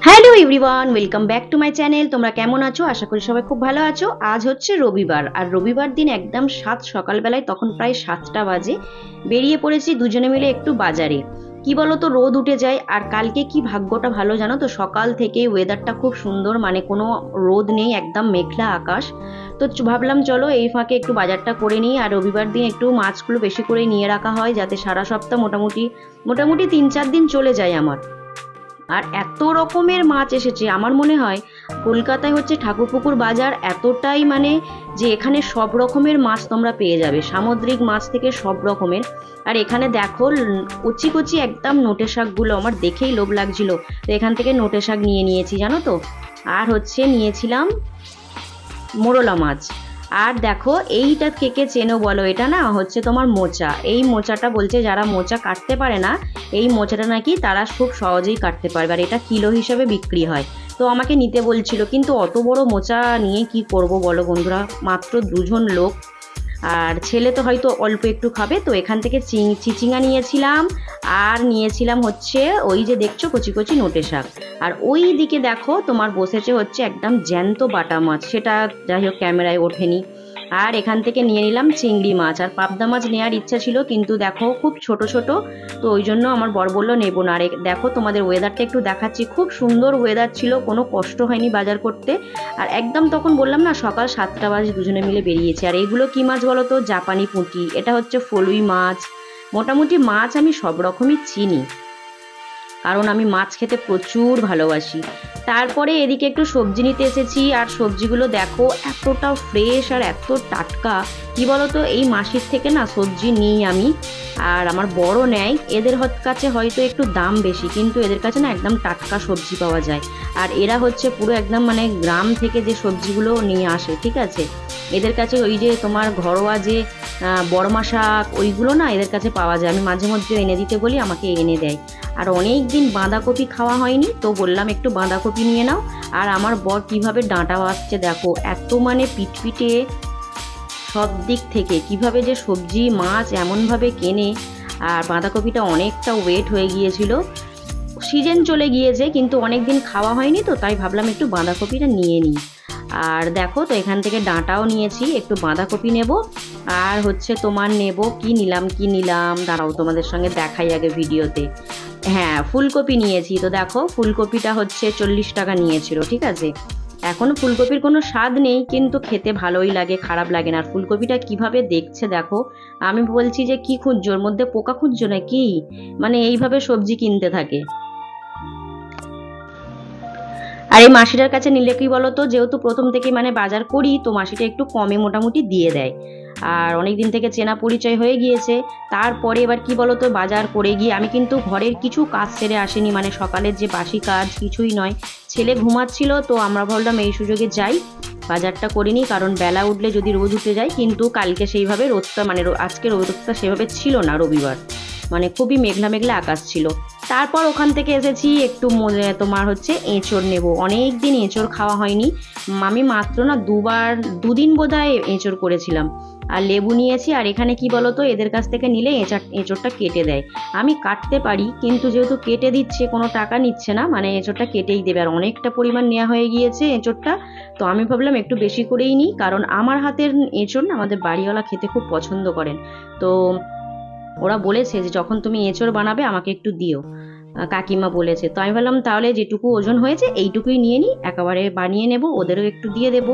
Hello everyone, welcome back to my channel. তোমরা কেমন আছো? আশা করি সবাই খুব ভালো আছো। আজ হচ্ছে রবিবার, আর রবিবার দিন একদম সকালবেলায়, তখন প্রায় 7টা বাজে, বেরিয়ে পড়েছি দুজনে মিলে একটু বাজারে। কি বলো তো, রোদ উঠে যায়, আর কালকে কি ভাগ্যটা ভালো জানো তো, সকাল থেকে ওয়েদারটা খুব সুন্দর, মানে কোনো রোদ নেই, একদম মেঘলা আকাশ। তো ভাবলাম চলো এই ফাঁকে একটু বাজারটা করে নিই। আর রবিবার দিন একটু মাছগুলো বেশি করে নিয়ে রাখা হয়, যাতে সারা সপ্তাহ মোটামুটি মোটামুটি 3-4 দিন চলে যায় আমার। আর এত রকমের মাছ এসেছে, আমার মনে হয় কলকাতায় হচ্ছে ঠাকুরপুকুর বাজার এতটাই, মানে যে এখানে সব রকমের মাছ তোমরা পেয়ে যাবে, সামুদ্রিক মাছ থেকে সব রকমের। আর এখানে দেখো কচি কচি একদম নোটে শাকগুলো আমার দেখেই লোভ লাগছিল, তো এখান থেকে নোটে শাক নিয়ে নিয়েছি জানো তো। আর হচ্ছে নিয়েছিলাম মোরলা মাছ। আর দেখো এইটা কে কে চেনো বলো, এটা না হচ্ছে তোমার মোচা। এই মোচাটা বলছে যারা মোচা কাটতে পারে না, এই মোচাটা নাকি তারা খুব সহজেই কাটতে পারবে, আর এটা কিলো হিসাবে বিক্রি হয়। তো আমাকে নিতে বলছিল, কিন্তু অত বড় মোচা নিয়ে কি করব বলো বন্ধুরা, মাত্র দুজন লোক, আর ছেলে তো হয়তো অল্প একটু খাবে। তো এখান থেকে চিচিঙ্গা নিয়েছিলাম, আর নিয়েছিলাম হচ্ছে ওই যে দেখছো কচি কচি নোটে শাক। আর ওই দিকে দেখো তোমার বসেছে হচ্ছে একদম জ্যান্ত বাটা মাছ, সেটা যাই হোক ক্যামেরায় ওঠেনি। আর এখান থেকে নিয়ে নিলাম চিংড়ি মাছ, আর পাবদা মাছ নেওয়ার ইচ্ছা ছিল, কিন্তু দেখো খুব ছোট ছোট, তো ওই জন্য আমার বর বললো নেবো না। আর দেখো তোমাদের ওয়েদারটা একটু দেখাচ্ছি, খুব সুন্দর ওয়েদার ছিল, কোনো কষ্ট হয়নি বাজার করতে। আর একদম তখন বললাম না সকাল 7টা বাজে দুজনে মিলে বেরিয়েছি। আর এইগুলো কি মাছ বলো তো, জাপানি পুঁটি, এটা হচ্ছে ফলুই মাছ। মোটামুটি মাছ আমি সব রকমই চিনি, কারণ আমি মাছ খেতে প্রচুর ভালোবাসি। তারপরে এদিকে একটু সবজি নিতে এসেছি, আর সবজিগুলো দেখো এতটা ফ্রেশ আর এত টাটকা। কি বলতো, এই মাসির থেকে না সবজি নিই আমি, আর আমার বড় নেয়। এদের কাছে হয়তো একটু দাম বেশি, কিন্তু এদের কাছে না একদম টাটকা সবজি পাওয়া যায়। আর এরা হচ্ছে পুরো একদম মানে গ্রাম থেকে যে সবজিগুলো নিয়ে আসে, ঠিক আছে। এদের কাছে ওই যে তোমার ঘরোয়া যে বড়মা শাক, ওইগুলো না এদের কাছে পাওয়া যায়। আমি মাঝে মধ্যে এনে দিতে বলি, আমাকে এনে দেয়। আর অনেক দিন বাঁধাকপি খাওয়া হয়নি, তো বললাম একটু বাঁধাকপি নিয়ে নাও। আর আমার বর কিভাবে ডাঁটা বাছছে দেখো, এত মানে পিটপিটে সব দিক থেকে, কিভাবে যে সবজি মাছ এমনভাবে কেনে। আর বাঁধাকপিটা অনেকটা ওয়েট হয়ে গিয়েছিল, সিজন চলে গিয়েছে, কিন্তু অনেক দিন খাওয়া হয়নি, তো তাই ভাবলাম একটু বাঁধাকপিটা নিয়ে নিই। আর দেখো তো এখান থেকে ডাঁটাও নিয়েছি, একটু বাঁধাকপি নেব। আর হচ্ছে তোমার নেব কি নিলাম দাঁড়াও তোমাদের সঙ্গে দেখাই আগে ভিডিওতে। হ্যাঁ, ফুলকপি নিয়েছি। তো দেখো ফুলকপিটা হচ্ছে 40 টাকা নিয়েছিল, ঠিক আছে। এখন ফুলকপির কোনো স্বাদ নেই, কিন্তু খেতে ভালোই লাগে, খারাপ লাগে না। আর ফুলকপিটা কিভাবে দেখছে দেখো, আমি বলছি যে কি খুঁজছো, ওর মধ্যে পোকা খুঁজছো না কি, মানে এইভাবে সবজি কিনতে থাকে। আর এই মাসিটার কাছে নিলে কি বলতো, যেহেতু প্রথম থেকে মানে বাজার করি, তো মাসিটা একটু কমে মোটামুটি দিয়ে দেয়। আর অনেক দিন থেকে চেনা পরিচয় হয়ে গিয়েছে। তারপরে এবার কি বলতো, বাজার করে গিয়ে আমি কিন্তু ঘরের কিছু কাজ সেরে আসিনি, মানে সকালের যে বাসি কাজ কিছুই নয়। ছেলে ঘুমাচ্ছিল, তো আমরা ভাবলাম এই সুযোগে যাই, বাজারটা করিনি, কারণ বেলা উঠলে যদি রোদ উঠে যায়। কিন্তু কালকে সেইভাবে রোদটা মানে আজকে রোদটা সেভাবে ছিল না, রবিবার মানে খুবই মেঘলা মেঘলা আকাশ ছিল। তারপর ওখান থেকে এসেছি একটু তোমার হচ্ছে এঁচড় নেব, অনেক দিন এঁচড় খাওয়া হয়নি। আমি মাত্র না দুদিন বোধহয় এঁচড় করেছিলাম। আর লেবু নিয়েছি। আর এখানে কি বলতো, এদের কাছ থেকে নিলে এঁচড়টা কেটে দেয়। আমি কাটতে পারি, কিন্তু যেহেতু কেটে দিচ্ছে, কোনো টাকা নিচ্ছে না, মানে এঁচড়টা কেটেই দেবে। আর অনেকটা পরিমাণ নেওয়া হয়ে গিয়েছে এঁচড়টা, তো আমি ভাবলাম একটু বেশি করেই নিই, কারণ আমার হাতের এঁচড় না আমাদের বাড়িওয়ালা খেতে খুব পছন্দ করেন। তো ওরা বলেছে যে যখন তুমি এঁচড় বানাবে আমাকে একটু দিও, কাকিমা বলেছে। তো আমি বললাম তাহলে যেটুকু ওজন হয়েছে এইটুকুই নিয়ে নিই, একেবারে বানিয়ে নেব, ওদেরও একটু দিয়ে দেব।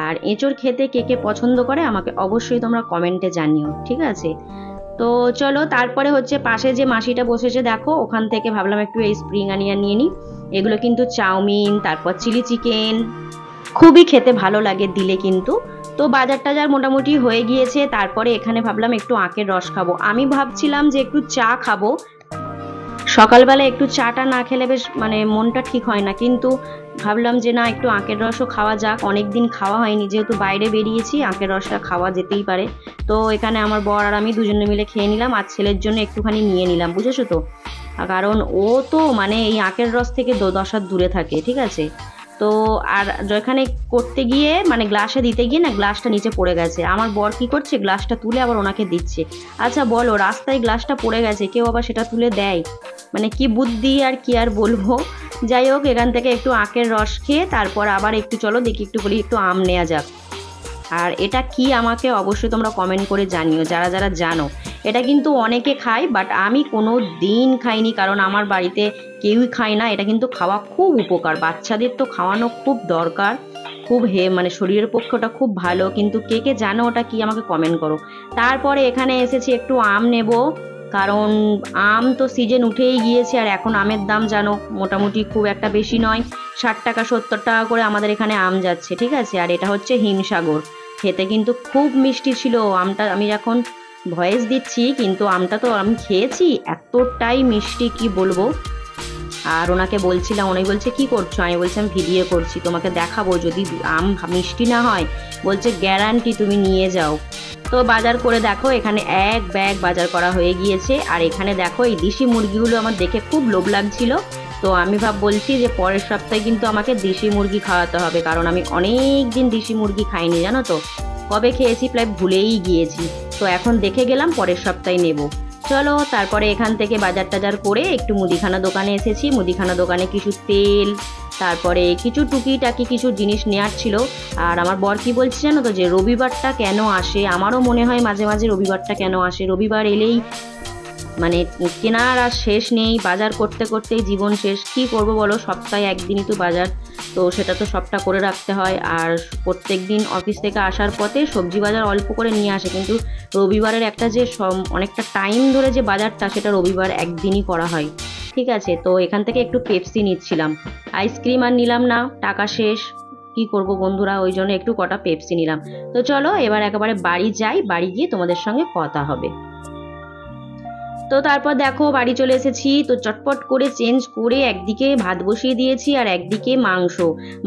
আর এঁচড় খেতে কে কে পছন্দ করে আমাকে অবশ্যই তোমরা কমেন্টে জানিও, ঠিক আছে। তো চলো, তারপরে হচ্ছে পাশে যে মাসিটা বসেছে দেখো, ওখান থেকে ভাবলাম একটু এই স্প্রিং অনিয়ন নিয়ে নিই। এগুলো কিন্তু চাউমিন, তারপর চিলি চিকেন, খুবই খেতে ভালো লাগে দিলে কিন্তু। তো বাজার টাজার মোটামুটি হয়ে গিয়েছে। তারপরে এখানে ভাবলাম একটু আখের রস খাবো। আমি ভাবছিলাম যে একটু চা খাবো, সকালবেলা একটু চাটা না খেলে বেশ মানে মনটা ঠিক হয় না, কিন্তু ভাবলাম যে না, একটু আখের রসও খাওয়া যাক, অনেক দিন খাওয়া হয়নি, যেহেতু বাইরে বেরিয়েছি আখের রসটা খাওয়া যেতেই পারে। তো এখানে আমার বর আর আমি দুজনে মিলে খেয়ে নিলাম, আর ছেলের জন্য একটুখানি নিয়ে নিলাম, বুঝেছো তো। কারণ ও তো মানে এই আখের রস থেকে 10 হাত দূরে থাকে, ঠিক আছে। তো আর যেখানে করতে গিয়ে মানে গ্লাসে দিতে গিয়ে না গ্লাসটা নিচে পড়ে গেছে। আমার বর কি করছে, গ্লাসটা তুলে আবার ওনাকে দিচ্ছে। আচ্ছা বলো, রাস্তায় গ্লাসটা পড়ে গেছে, কেউ আবার সেটা তুলে দেয়? মানে কি বুদ্ধি আর কি আর বলবো। যাই হোক, এখান থেকে একটু আখের রস খেয়ে তারপর আবার একটু চলো দেখি একটু বলি একটু আম নেওয়া যাক। আর এটা কি আমাকে অবশ্যই তোমরা কমেন্ট করে জানিও যারা যারা জানো। এটা কিন্তু অনেকে খায়, বাট আমি কোনো দিন খাইনি, কারণ আমার বাড়িতে কেউই খায় না। এটা কিন্তু খাওয়া খুব উপকার, বাচ্চাদের তো খাওয়ানো খুব দরকার, খুব মানে শরীরের পক্ষে ওটা খুব ভালো। কিন্তু কে কে জানো ওটা কি আমাকে কমেন্ট করো। তারপরে এখানে এসেছি একটু আম নেব, কারণ আম তো সিজন উঠেই গিয়েছে। আর এখন আমের দাম জানো মোটামুটি খুব একটা বেশি নয়, 60 টাকা 70 টাকা করে আমাদের এখানে আম যাচ্ছে, ঠিক আছে। আর এটা হচ্ছে হিমসাগর, খেতে কিন্তু খুব মিষ্টি ছিল আমটা। আমি এখন ভয়েস দিচ্ছি কিন্তু আমটা তো আমি খেয়েছি, এতটাই মিষ্টি কি বলবো। আর ওনাকে বলছিলাম, উনি বলছে কি করছো, আমি বলছি আমি ভিডিও করছি, তোমাকে দেখাবো, যদি আম মিষ্টি না হয় বলছে গ্যারান্টি তুমি নিয়ে যাও। তো বাজার করে দেখো এখানে এক ব্যাগ বাজার করা হয়ে গিয়েছে। আর এখানে দেখো এই দেশি মুরগিগুলো আমার দেখে খুব লোভ লাগছিল। তো আমি বলছি যে পরের সপ্তাহে কিন্তু আমাকে দেশি মুরগি খাওয়াতে হবে, কারণ আমি অনেক দিন দেশি মুরগি খাইনি জানো তো, কবে খেয়েছি প্রায় ভুলেই গিয়েছি। তো এখন দেখে গেলাম পরের সপ্তাহে নেব। চলো তারপরে এখান থেকে বাজার টাজার করে একটু মুদিখানা দোকানে এসেছি। মুদিখানা দোকানে কিছু তেল, তারপরে কিছু টুকিটাকি কিছু জিনিস নেওয়ার ছিল। আর আমার বর কি বলছে জানো তো, যে রবিবারটা কেন আসে, আমারও মনে হয় মাঝে মাঝে রবিবারটা কেন আসে। রবিবার এলেই মানে কেনার আর শেষ নেই, বাজার করতে করতেই জীবন শেষ। কি করব বলো, সপ্তাহে একদিনই তো বাজার, তো সেটা তো সবটা করে রাখতে হয়। আর প্রত্যেক দিন অফিস থেকে আসার পথে সবজি বাজার অল্প করে নিয়ে আসে, কিন্তু রবিবারের একটা যে অনেকটা টাইম ধরে যে বাজারটা, সেটা রবিবার একদিনই করা হয়, ঠিক আছে। তো এখান থেকে একটু পেপসি নিচ্ছিলাম, আইসক্রিম আর নিলাম না, টাকা শেষ, কি করব বন্ধুরা, ওই জন্য একটু কটা পেপসি নিলাম। তো চলো এবার একেবারে বাড়ি যাই, বাড়ি গিয়ে তোমাদের সঙ্গে কথা হবে। তো তারপর দেখো বাড়ি চলে এসেছি। তো চটপট করে চেঞ্জ করে একদিকে ভাত বসিয়ে দিয়েছি আর একদিকে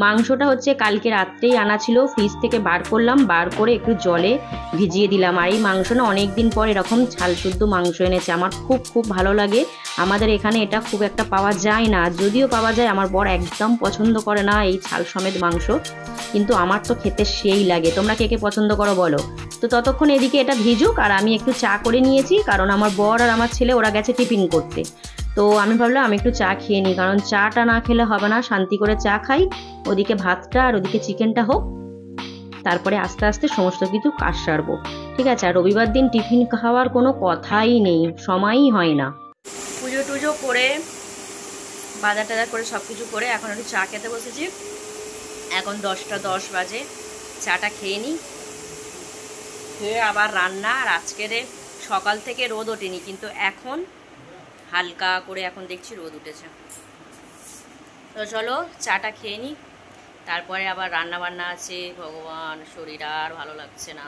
মাংসটা হচ্ছে কালকে রাত্রেই আনা ছিল, ফ্রিজ থেকে বার করলাম, বার করে একটু জলে ভিজিয়ে দিলাম। আর এই মাংস না অনেকদিন পর এরকম ছাল শুদ্ধ মাংস এনেছে, আমার খুব খুব ভালো লাগে। আমাদের এখানে এটা খুব একটা পাওয়া যায় না, যদিও পাওয়া যায় আমার বর একদম পছন্দ করে না এই ছাল সমেত মাংস, কিন্তু আমার তো খেতে সেই লাগে। তোমরা কে কে পছন্দ করো বলো। তো ততক্ষণ এদিকে এটা ভিজুক, আর আমি একটু চা করে নিয়েছি, কারণ আমার বর আর আমার ছেলে ওরা গেছে টিফিন করতে। তো আমি ভাবলাম আমি একটু চা খেয়ে নিই, কারণ চাটা না খেলে হবে না, শান্তি করে চা খাই, ওদিকে ভাতটা আর ওদিকে চিকেনটা হোক, তারপরে আস্তে আস্তে সমস্ত কিছু কাজ সারবো, ঠিক আছে। আর রবিবার দিন টিফিন খাওয়ার কোনো কথাই নেই, সময়ই হয় না। পুজো টুজো করে বাজার টাজার করে সব কিছু করে এখন একটু চা খেতে বসেছি। এখন 10টা 10 বাজে, চাটা খেয়ে নিই, খেয়ে আবার রান্না। আর আজকের সকাল থেকে রোদ ওঠেনি, কিন্তু এখন হালকা করে এখন দেখছি রোদ উঠেছে। তো চলো চাটা খেয়ে নিই, তারপরে আবার রান্না বান্না আছে। ভগবান, শরীর আর ভালো লাগছে না।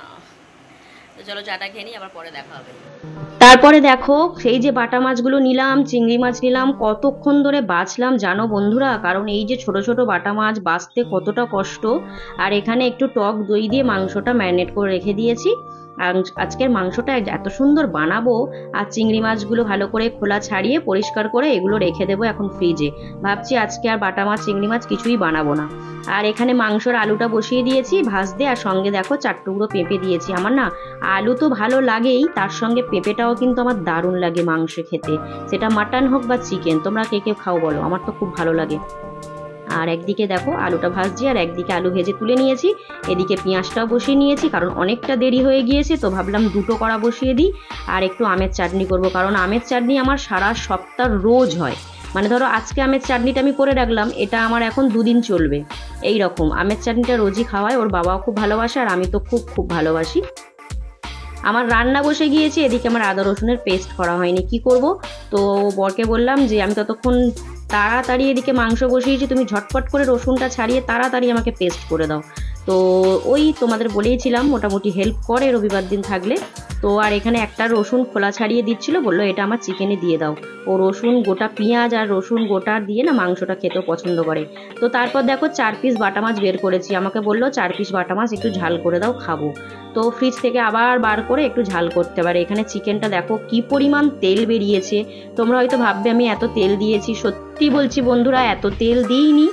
তো চলো চাটা খেয়ে নিই, আবার পরে দেখা হবে। তারপরে দেখো সেই যে বাটা মাছগুলো নিলাম, চিংড়ি মাছ নিলাম, কতক্ষণ ধরে বাছলাম জানো বন্ধুরা, কারণ এই যে ছোট ছোট বাটা মাছ বাছতে কতটা কষ্ট। আর এখানে একটু টক দই দিয়ে মাংসটা ম্যারিনেট করে রেখে দিয়েছি। আর আজকের মাংসটা এত সুন্দর বানাবো। আর চিংড়ি মাছগুলো ভালো করে খোলা ছাড়িয়ে পরিষ্কার করে এগুলো রেখে দেবো এখন ফ্রিজে। ভাবছি আজকে আর বাটা মাছ চিংড়ি মাছ কিছুই বানাবো না। আর এখানে মাংসর আলুটা বসিয়ে দিয়েছি ভাজতে, আর সঙ্গে দেখো 4 টুকরো পেঁপে দিয়েছি। আমার না আলু তো ভালো লাগেই, তার সঙ্গে পেঁপেটাও কিন্তু আমার দারুণ লাগে মাংস খেতে, সেটা মাটন হোক বা চিকেন। তোমরা কে কে খাও বলো, আমার তো খুব ভালো লাগে। আর একদিকে দেখো আলুটা ভাজছি, আর একদিকে আলু ভেজে তুলে নিয়েছি, এদিকে পেঁয়াজটাও বসিয়ে নিয়েছি, কারণ অনেকটা দেরি হয়ে গিয়েছে, তো ভাবলাম দুটো কড়া বসিয়ে দিই। আর একটু আমের চাটনি করব, কারণ আমের চাটনি আমার সারা সপ্তাহ রোজ হয়। মানে ধরো আজকে আমের চাটনিটা আমি করে রাখলাম, এটা আমার এখন 2 দিন চলবে। এই রকম আমের চাটনিটা রোজই খাওয়ায়, ওর বাবাও খুব ভালোবাসে আর আমি তো খুব খুব ভালোবাসি। আমার রান্না বসে গিয়েছে, এদিকে আমার আদা রসুনের পেস্ট করা হয়নি, কি করব। তো বরকে বললাম যে আমি ততক্ষণ তাড়াতাড়ি এদিকে মাংস বসিয়েছি, তুমি ঝটপট করে রসুনটা ছাড়িয়ে তাড়াতাড়ি আমাকে পেস্ট করে দাও। তো ওই তোমাদের বলেইছিলাম মোটামুটি হেল্প করে রবিবার দিন থাকলে। তো আর এখানে একটা রসুন খোলা ছাড়িয়ে দিচ্ছিল, বললো এটা আমার চিকেনে দিয়ে দাও। ও রসুন গোটা পেঁয়াজ আর রসুন গোটা দিয়ে না মাংসটা খেতেও পছন্দ করে। তো তারপর দেখো 4 পিস বাটা মাছ বের করেছি, আমাকে বললো 4 পিস বাটা মাছ একটু ঝাল করে দাও, খাবো। তো ফ্রিজ থেকে আবার বার করে একটু ঝাল করতে পারে। এখানে চিকেনটা দেখো কি পরিমাণ তেল বেরিয়েছে, তোমরা হয়তো ভাববে আমি এত তেল দিয়েছি, সত্যি বলছি বন্ধুরা এত তেল দিইনি।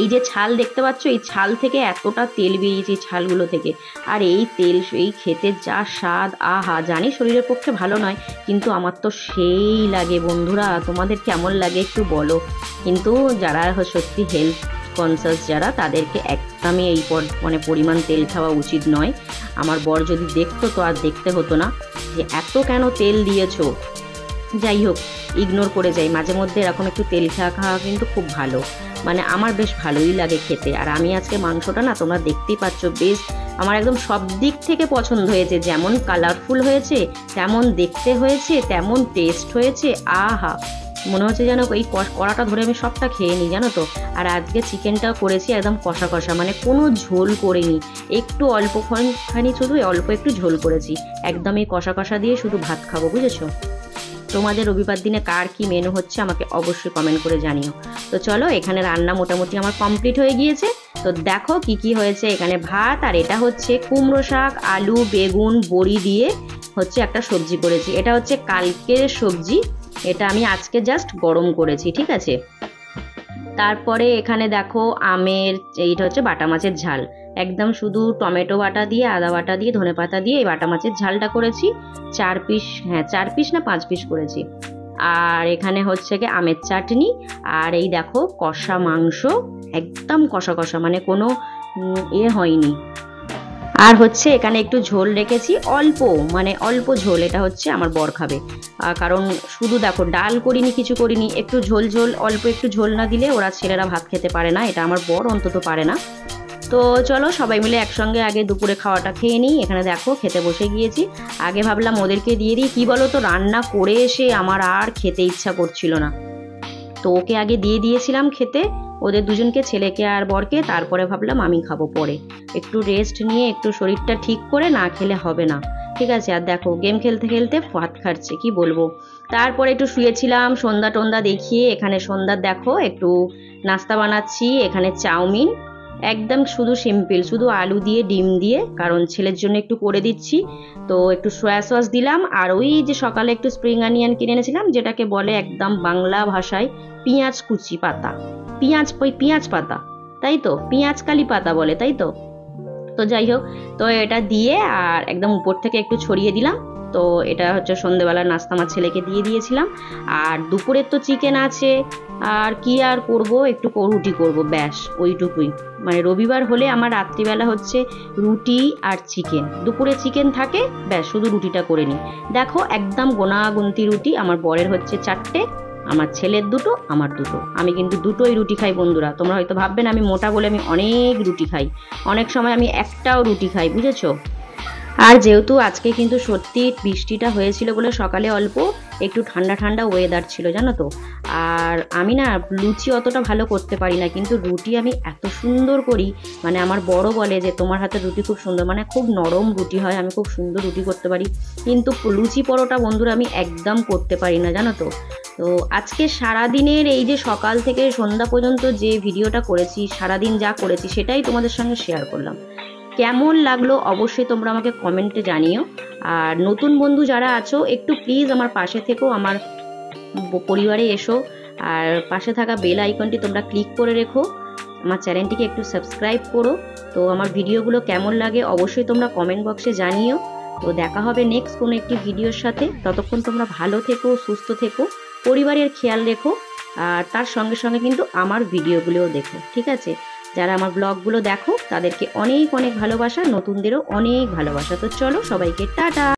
এই যে ছাল দেখতে পাচ্ছ, এই ছাল থেকে এতটা তেল বেরিয়েছে এই ছালগুলো থেকে। আর এই তেল এই খেতে যা স্বাদ, আহা! জানি শরীরের পক্ষে ভালো নয়, কিন্তু আমার তো সেই লাগে বন্ধুরা। তোমাদের কেমন লাগে একটু বলো। কিন্তু যারা সত্যি হেলথ কনসাস যারা, তাদেরকে একদমই এই মানে পরিমাণ তেল খাওয়া উচিত নয়। আমার বর যদি দেখতো তো আর দেখতে হতো না যে এত কেন তেল দিয়েছো। যাই হোক, ইগনোর করে যাই। মাঝে মধ্যে এরকম একটু তেল খাওয়া কিন্তু খুব ভালো, মানে আমার বেশ ভালোই লাগে খেতে। আর আমি আজকে মাংসটা না তোমরা দেখতেই পাচ্ছ, বেশ আমার একদম সব দিক থেকে পছন্দ হয়েছে। যেমন কালারফুল হয়েছে, তেমন দেখতে হয়েছে, তেমন টেস্ট হয়েছে। আহা, মনে হচ্ছে যেন এই কড়াটা ধরে আমি সবটা খেয়ে নিই, জানো তো। আর আজকে চিকেনটাও করেছি একদম কষা কষা, মানে কোনো ঝোল করিনি, একটু অল্পখানি শুধু অল্প একটু ঝোল করেছি। একদম এই কষা কষা দিয়ে শুধু ভাত খাবো, বুঝেছো। তোমাদের রবিবার দিনে কার কি মেনু হচ্ছে আমাকে অবশ্যই কমেন্ট করে জানিও। তো চলো, এখানে রান্না মোটামুটি আমার কমপ্লিট হয়ে গিয়েছে। তো দেখো কি কি হয়েছে এখানে। ভাত, আর এটা হচ্ছে কুমড়ো শাক, আলু, বেগুন, বড়ি দিয়ে হচ্ছে একটা সবজি করেছি। এটা হচ্ছে কালকের সবজি, এটা আমি আজকে জাস্ট গরম করেছি, ঠিক আছে। তারপরে এখানে দেখো আমের, এইটা হচ্ছে বাটা মাছের ঝাল, একদম শুধু টমেটো বাটা দিয়ে, আদা বাটা দিয়ে, ধনেপাতা দিয়ে এই বাটা মাছের ঝালটা করেছি। 4 পিস, হ্যাঁ 4 পিস না 5 পিস করেছি। আর এখানে হচ্ছে কি আমের চাটনি, আর এই দেখো কষা মাংস, একদম কষা কষা, মানে কোনো হয়নি। আর হচ্ছে এখানে একটু ঝোল রেখেছি অল্প, মানে অল্প ঝোল, এটা হচ্ছে আমার বর খাবে। কারণ শুধু দেখো ডাল করিনি, কিছু করিনি, একটু ঝোল ঝোল, অল্প একটু ঝোল না দিলে ওরা ছেলেরা ভাত খেতে পারে না, এটা আমার বর অন্তত পারে না। তো চলো সবাই মিলে একসঙ্গে আগে দুপুরে খাওয়াটা খেয়ে নিই। এখানে দেখো খেতে বসে গিয়েছি। আগে ভাবলাম ওদেরকে দিয়ে দিই, কি বলো তো, রান্না করে এসে আমার আর খেতে ইচ্ছা করছিল না, তো ওকে আগে দিয়ে দিয়েছিলাম খেতে, ওদের দুজনকে, ছেলেকে আর বরকে। তারপরে ভাবলাম আমি খাবো পরে, একটু রেস্ট নিয়ে একটু শরীরটা ঠিক করে না খেলে হবে না, ঠিক আছে। আর দেখো গেম খেলতে খেলতে ভাত খাচ্ছে, কি বলবো। তারপরে একটু শুয়েছিলাম, সন্ধ্যা টন্দা দেখিয়ে। এখানে সন্ধ্যার দেখো একটু নাস্তা বানাচ্ছি, এখানে চাউমিন, একদম শুধু সিম্পল, শুধু আলু দিয়ে ডিম দিয়ে, কারণ ছেলের জন্য একটু করে দিচ্ছি। তো একটু সয়া সস দিলাম, আর ওই যে সকালে একটু স্প্রিং অনিয়ন কিনে এনেছিলাম, যেটাকে বলে একদম বাংলা ভাষায় পেঁয়াজ কুচি পাতা, পেঁয়াজ পাতা, তাই তো, পেঁয়াজ কালি পাতা বলে, তাই তো। তো যাই হোক, তো এটা দিয়ে আর একদম উপর থেকে একটু ছড়িয়ে দিলাম। তো এটা হচ্ছে সন্ধ্যেবেলার নাস্তা আমার ছেলেকে দিয়ে দিয়েছিলাম। আর দুপুরের তো চিকেন আছে, আর কি আর করব, একটু রুটি করব, ব্যাস ওইটুকুই। মানে রবিবার হলে আমার রাত্রিবেলা হচ্ছে রুটি আর চিকেন, দুপুরে চিকেন থাকে, ব্যাস শুধু রুটিটা করে নিই। দেখো একদম গোনাগুনতি রুটি, আমার বরের হচ্ছে 4টে, আমার ছেলের 2টো, আমার 2টো। আমি কিন্তু 2টোই রুটি খাই বন্ধুরা। তোমরা হয়তো ভাববেন আমি মোটা বলে আমি অনেক রুটি খাই, অনেক সময় আমি একটাও রুটি খাই, বুঝেছো। আর যেহেতু আজকে কিন্তু সত্যি বৃষ্টিটা হয়েছিল বলে সকালে অল্প একটু ঠান্ডা ঠান্ডা ওয়েদার ছিল, জানো তো। আর আমি না লুচি অতটা ভালো করতে পারি না, কিন্তু রুটি আমি এত সুন্দর করি, মানে আমার বড় বলে যে তোমার হাতে রুটি খুব সুন্দর, মানে খুব নরম রুটি হয়, আমি খুব সুন্দর রুটি করতে পারি। কিন্তু লুচি পরোটা বন্ধুরা আমি একদম করতে পারি না, জানো তো। তো আজকে সারাদিনের এই যে সকাল থেকে সন্ধ্যা পর্যন্ত যে ভিডিওটা করেছি, সারাদিন যা করেছি সেটাই তোমাদের সঙ্গে শেয়ার করলাম। কেমন লাগলো অবশ্যই তোমরা আমাকে কমেন্টে জানিও। আর নতুন বন্ধু যারা আছো একটু প্লিজ আমার পাশে থেকো, আমার পরিবারে এসো। আর পাশে থাকা বেল আইকনটি তোমরা ক্লিক করে রেখো, আমার চ্যানেলটিকে একটু সাবস্ক্রাইব করো। তো আমার ভিডিওগুলো কেমন লাগে অবশ্যই তোমরা কমেন্ট বক্সে জানিও। তো দেখা হবে নেক্সট কোনো একটি ভিডিওর সাথে। ততক্ষণ তোমরা ভালো থেকো, সুস্থ থেকো, পরিবারের খেয়াল রেখো। আর তার সঙ্গে সঙ্গে কিন্তু আমার ভিডিওগুলোও দেখো, ঠিক আছে। যারা আমার ব্লগগুলো দেখো তাদেরকে অনেক অনেক ভালোবাসা, নতুনদেরও অনেক ভালোবাসা। তো চলো সবাইকে টাটা।